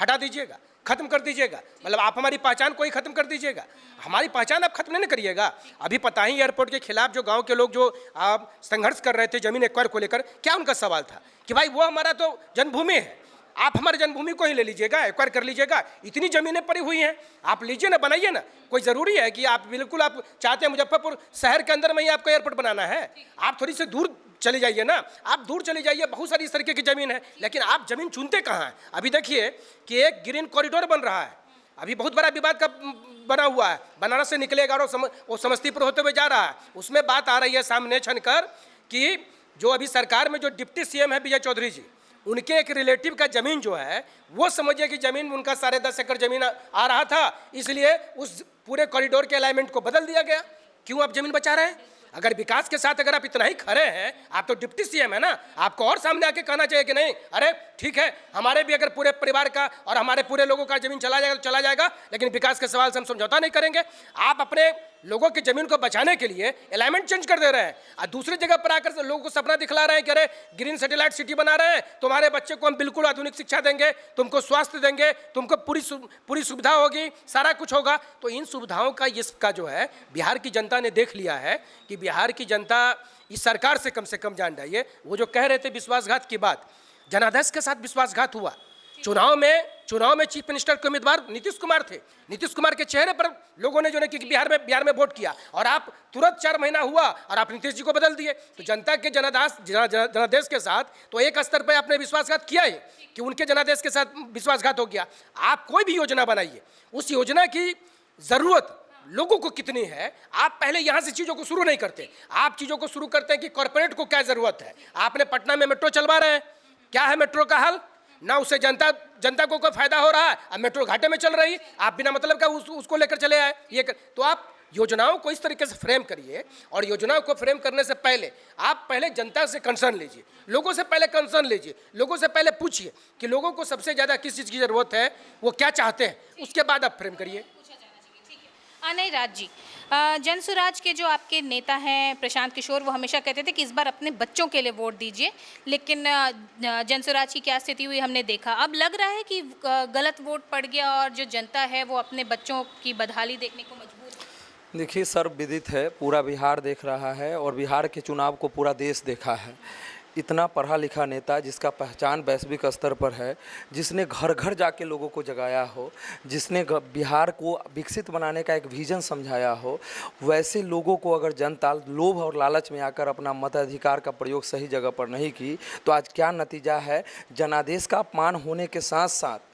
हटा दीजिएगा, खत्म कर दीजिएगा? मतलब आप हमारी पहचान को ही खत्म कर दीजिएगा? हमारी पहचान आप खत्म नहीं करिएगा। अभी पता ही एयरपोर्ट के खिलाफ जो गांव के लोग जो संघर्ष कर रहे थे जमीन एक्वायर को लेकर, क्या उनका सवाल था कि भाई वो हमारा तो जन्मभूमि है, आप हमारे जन्मभूमि को ही ले लीजिएगा, एक्वायर कर लीजिएगा। इतनी ज़मीनें पड़ी हुई हैं, आप लीजिए ना, बनाइए ना। कोई ज़रूरी है कि आप बिल्कुल आप चाहते हैं मुजफ्फरपुर शहर के अंदर में ही आपको एयरपोर्ट बनाना है? आप थोड़ी सी दूर चले जाइए ना, आप दूर चले जाइए, बहुत सारी इस तरीके की ज़मीन है, लेकिन आप ज़मीन चुनते कहाँ हैं? अभी देखिए कि एक ग्रीन कॉरिडोर बन रहा है, अभी बहुत बड़ा विवाद का बना हुआ है, बनारस से निकलेगा और वो समस्तीपुर होते हुए जा रहा है। उसमें बात आ रही है सामने छनकर कि जो अभी सरकार में जो डिप्टी सीएम है विजय चौधरी जी, उनके एक रिलेटिव का ज़मीन जो है वो समझिए कि ज़मीन उनका 10.5 एकड़ ज़मीन आ रहा था, इसलिए उस पूरे कॉरिडोर के अलाइनमेंट को बदल दिया गया। क्यों आप ज़मीन बचा रहे हैं? अगर विकास के साथ अगर आप इतना ही खड़े हैं, आप तो डिप्टी सीएम है ना, आपको और सामने आके कहना चाहिए कि नहीं, अरे ठीक है, हमारे भी अगर पूरे परिवार का और हमारे पूरे लोगों का ज़मीन चला जाएगा तो चला जाएगा, लेकिन विकास के सवाल से हम समझौता नहीं करेंगे। आप अपने लोगों की ज़मीन को बचाने के लिए अलाइनमेंट चेंज कर दे रहे हैं और दूसरी जगह पर आकर लोगों को सपना दिखला रहे हैं कि अरे ग्रीन सैटेलाइट सिटी बना रहे हैं, तुम्हारे बच्चे को हम बिल्कुल आधुनिक शिक्षा देंगे, तुमको स्वास्थ्य देंगे, तुमको पूरी सुविधा होगी, सारा कुछ होगा। तो इन सुविधाओं का इसका जो है बिहार की जनता ने देख लिया है कि बिहार की जनता इस सरकार से कम जान जाइए। वो जो कह रहे थे विश्वासघात की बात, जनादेश के साथ विश्वासघात हुआ। चुनाव में चीफ मिनिस्टर के उम्मीदवार नीतीश कुमार थे। नीतीश कुमार के चेहरे पर लोगों ने जो है कि बिहार में वोट किया और आप तुरंत 4 महीना हुआ और आप नीतीश जी को बदल दिए। तो जनता के जनादेश के साथ तो एक स्तर पर आपने विश्वासघात किया है कि उनके जनादेश के साथ विश्वासघात हो गया। आप कोई भी योजना बनाइए, उस योजना की ज़रूरत लोगों को कितनी है, आप पहले यहाँ से चीज़ों को शुरू नहीं करते। आप चीज़ों को शुरू करते हैं कि कॉर्पोरेट को क्या ज़रूरत है। आपने पटना में मेट्रो चलवा रहे हैं, क्या है मेट्रो का हाल? ना उससे जनता को कोई फायदा हो रहा है, अब मेट्रो घाटे में चल रही, आप बिना मतलब का उसको लेकर चले आए। तो आप योजनाओं को इस तरीके से फ्रेम करिए और योजनाओं को फ्रेम करने से पहले आप पहले जनता से कंसर्न लीजिए, लोगों से पहले कंसर्न लीजिए, लोगों से पहले पूछिए कि लोगों को सबसे ज़्यादा किस चीज़ की ज़रूरत है, वो क्या चाहते हैं, उसके बाद आप फ्रेम करिए। नहीं राज जी, जनसुराज के जो आपके नेता हैं प्रशांत किशोर, वो हमेशा कहते थे कि इस बार अपने बच्चों के लिए वोट दीजिए, लेकिन जनसुराज की क्या स्थिति हुई हमने देखा। अब लग रहा है कि गलत वोट पड़ गया और जो जनता है वो अपने बच्चों की बदहाली देखने को मजबूर है। देखिए, सर्वविदित है, पूरा बिहार देख रहा है और बिहार के चुनाव को पूरा देश देखा है। इतना पढ़ा लिखा नेता जिसका पहचान वैश्विक स्तर पर है, जिसने घर घर जाके लोगों को जगाया हो, जिसने बिहार को विकसित बनाने का एक विज़न समझाया हो, वैसे लोगों को अगर जनता लोभ और लालच में आकर अपना मताधिकार का प्रयोग सही जगह पर नहीं की, तो आज क्या नतीजा है। जनादेश का अपमान होने के साथ साथ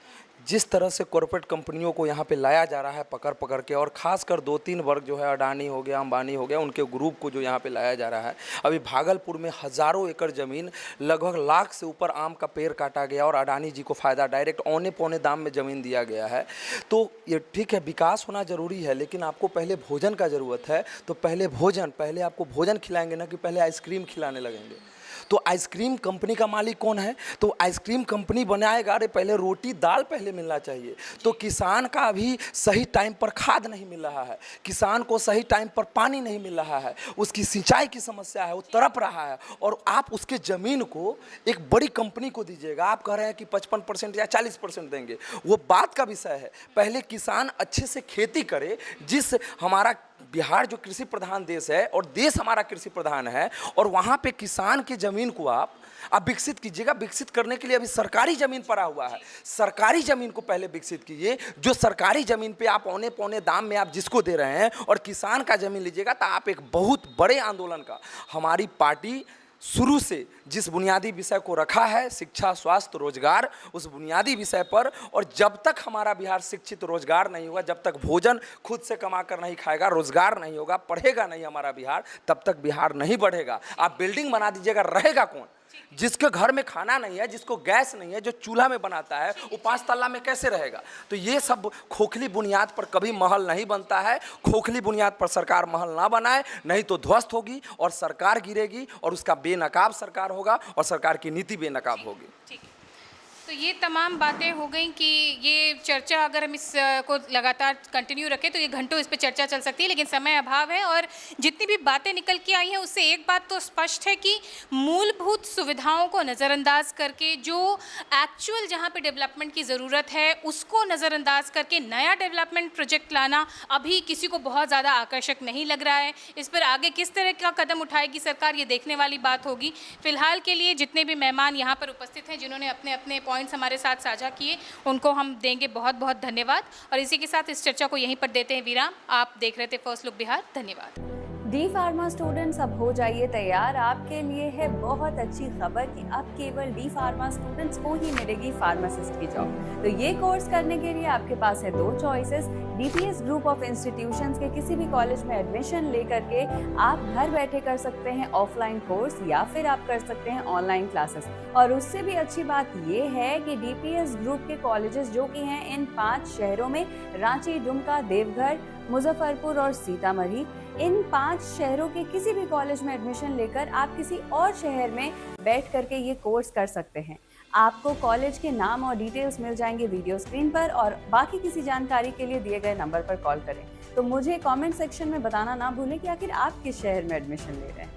जिस तरह से कॉरपोरेट कंपनियों को यहाँ पे लाया जा रहा है पकड़ के, और ख़ासकर 2-3 वर्ग जो है, अडानी हो गया, अंबानी हो गया, उनके ग्रुप को जो यहाँ पे लाया जा रहा है। अभी भागलपुर में हज़ारों एकड़ ज़मीन, लगभग लाख से ऊपर आम का पेड़ काटा गया और अडानी जी को फ़ायदा डायरेक्ट औने पौने दाम में ज़मीन दिया गया है। तो ये ठीक है, विकास होना ज़रूरी है, लेकिन आपको पहले भोजन का ज़रूरत है। तो पहले आपको भोजन खिलाएंगे ना कि पहले आइसक्रीम खिलाने लगेंगे। तो आइसक्रीम कंपनी का मालिक कौन है? तो आइसक्रीम कंपनी बनाएगा, अरे पहले रोटी दाल पहले मिलना चाहिए। तो किसान का अभी सही टाइम पर खाद नहीं मिल रहा है, किसान को सही टाइम पर पानी नहीं मिल रहा है, उसकी सिंचाई की समस्या है, वो तड़प रहा है, और आप उसके ज़मीन को एक बड़ी कंपनी को दीजिएगा। आप कह रहे हैं कि 55% या 40% देंगे, वो बात का विषय है। पहले किसान अच्छे से खेती करे। जिस हमारा बिहार जो कृषि प्रधान देश है और देश हमारा कृषि प्रधान है, और वहाँ पे किसान की ज़मीन को आप विकसित कीजिएगा। विकसित करने के लिए अभी सरकारी ज़मीन पड़ा हुआ है, सरकारी ज़मीन को पहले विकसित कीजिए। जो सरकारी ज़मीन पे आप औने पौने दाम में आप जिसको दे रहे हैं और किसान का ज़मीन लीजिएगा, तो आप एक बहुत बड़े आंदोलन का, हमारी पार्टी शुरू से जिस बुनियादी विषय को रखा है, शिक्षा, स्वास्थ्य, रोजगार, उस बुनियादी विषय पर, और जब तक हमारा बिहार शिक्षित रोजगार नहीं होगा, जब तक भोजन खुद से कमा कर नहीं खाएगा, रोजगार नहीं होगा, पढ़ेगा नहीं हमारा बिहार, तब तक बिहार नहीं बढ़ेगा। आप बिल्डिंग बना दीजिएगा, रहेगा कौन? जिसके घर में खाना नहीं है, जिसको गैस नहीं है, जो चूल्हा में बनाता है, वो 5 तल्ला में कैसे रहेगा? तो ये सब खोखली बुनियाद पर कभी महल नहीं बनता है। खोखली बुनियाद पर सरकार महल ना बनाए, नहीं तो ध्वस्त होगी और सरकार गिरेगी और उसका बेनकाब सरकार होगा और सरकार की नीति बेनकाब होगी। ठीक है, तो ये तमाम बातें हो गई कि ये चर्चा अगर हम इस को लगातार कंटिन्यू रखें तो ये घंटों इस पे चर्चा चल सकती है, लेकिन समय अभाव है। और जितनी भी बातें निकल के आई हैं उससे एक बात तो स्पष्ट है कि मूलभूत सुविधाओं को नज़रअंदाज करके, जो एक्चुअल जहाँ पे डेवलपमेंट की ज़रूरत है उसको नज़रअंदाज करके नया डेवलपमेंट प्रोजेक्ट लाना अभी किसी को बहुत ज़्यादा आकर्षक नहीं लग रहा है। इस पर आगे किस तरह का कदम उठाएगी सरकार, ये देखने वाली बात होगी। फिलहाल के लिए जितने भी मेहमान यहाँ पर उपस्थित हैं, जिन्होंने अपने अपने पॉइंट्स हमारे साथ साझा किए, उनको हम देंगे बहुत बहुत धन्यवाद। और इसी के साथ इस चर्चा को यहीं पर देते हैं विराम। आप देख रहे थे फर्स्ट लुक बिहार। धन्यवाद। डी फार्मा स्टूडेंट्स, अब हो जाइए तैयार। आपके लिए है बहुत अच्छी खबर कि अब केवल डी फार्मा स्टूडेंट्स को ही मिलेगी फार्मासिस्ट की जॉब। तो ये कोर्स करने के लिए आपके पास है 2 choices. DPS group of institutions के किसी भी कॉलेज में एडमिशन लेकर के आप घर बैठे कर सकते हैं ऑफलाइन कोर्स, या फिर आप कर सकते हैं ऑनलाइन क्लासेस। और उससे भी अच्छी बात ये है कि डीपीएस ग्रुप के कॉलेजेस जो कि हैं इन 5 शहरों में, रांची, दुमका, देवघर, मुजफ्फरपुर और सीतामढ़ी, इन 5 शहरों के किसी भी कॉलेज में एडमिशन लेकर आप किसी और शहर में बैठ करके ये कोर्स कर सकते हैं। आपको कॉलेज के नाम और डिटेल्स मिल जाएंगे वीडियो स्क्रीन पर, और बाकी किसी जानकारी के लिए दिए गए नंबर पर कॉल करें। तो मुझे कमेंट सेक्शन में बताना ना भूलें कि आखिर आप किस शहर में एडमिशन ले रहे हैं।